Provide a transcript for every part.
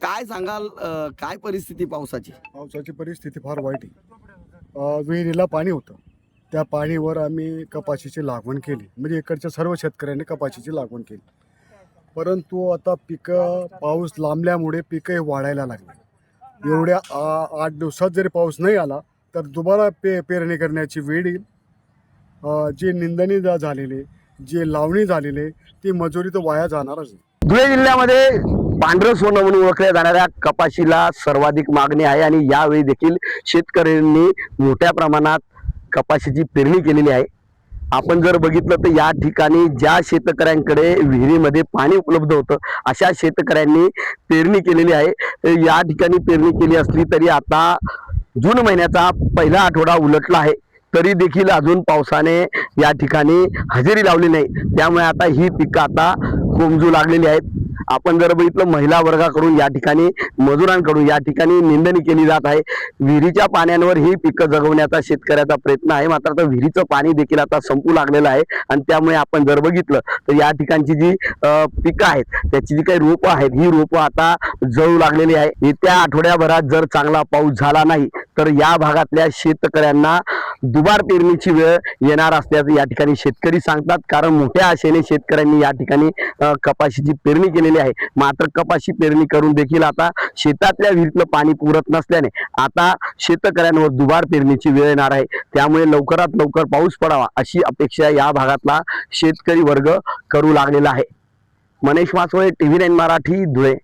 काय सांगाल, काय परिस्थिती पावसाची? पावसाची परिस्थिती फार वाईट आहे. विहिरीला पाणी होतं, त्या पाणीवर आम्ही कपाशीची लागवड केली, म्हणजे इकडच्या सर्व शेतकऱ्यांनी कपाशीची लागवड केली. परंतु आता पिकं पाऊस लांबल्यामुळे पिकं वाढायला लागली. एवढ्या 8 दिवसात जरी पाऊस नाही आला तर दुबारा पेरणी करण्याची वेळ येईल. जे निंदणी झालेले, जे लावणी झालेले, ती मजुरी तर वाया जाणारच आहे. धुळे जिल्ह्यामध्ये पांढरं सोनं म्हणून ओळखल्या जाणाऱ्या कपाशीला सर्वाधिक मागणी आहे आणि यावेळी देखील शेतकऱ्यांनी मोठ्या प्रमाणात कपाशीची पेरणी केलेली आहे. आपण जर बघितलं तर या ठिकाणी ज्या शेतकऱ्यांकडे विहिरीमध्ये पाणी उपलब्ध होतं अशा शेतकऱ्यांनी पेरणी केलेली आहे. या ठिकाणी पेरणी केली असली तरी आता जून महिन्याचा पहिला आठवडा उलटला आहे, तरी देखील अजून पावसाने या ठिकाणी हजेरी लावली नाही. त्यामुळे आता ही पिकं आता कोमजू लागलेली आहेत. आपण जर बघितलं महिला वर्गाकडून या ठिकाणी मजुरांकडून या ठिकाणी निंदणी केली जात आहे. विहिरीच्या पाण्यावर ही पिकं जगवण्याचा शेतकऱ्याचा प्रयत्न आहे, मात्र आता विहिरीचं पाणी देखील आता संपू लागलेलं आहे आणि त्यामुळे आपण जर बघितलं तर या ठिकाणची जी पिकं आहेत त्याची जी काही रोपं आहेत ही रोपं आता जळू लागलेली आहे. येत्या आठवड्याभरात जर चांगला पाऊस झाला नाही तर या भागातल्या शेतकऱ्यांना दुबार पेरणीची वेळ येणार असल्याचं या ठिकाणी शेतकरी सांगतात. कारण मोठ्या आशेने शेतकऱ्यांनी या ठिकाणी कपाशीची पेरणी केलेली आहे, मात्र कपाशी पेरणी करून देखील आता शेतातल्या विहिरीतलं पाणी पुरत नसल्याने आता शेतकऱ्यांवर दुबार पेरणीची वेळ येणार आहे. त्यामुळे लवकरात लवकर पाऊस पडावा अशी अपेक्षा या भागातला शेतकरी वर्ग करू लागलेला आहे. मनीष मासोळे, TV9 मराठी, धुळे.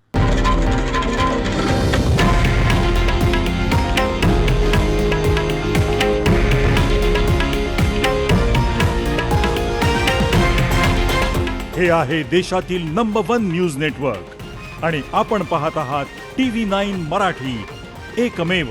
हे आहे देशातील नंबर 1 न्यूज नेटवर्क आणि आपण पाहत आहात TV9 मराठी, एकमेव.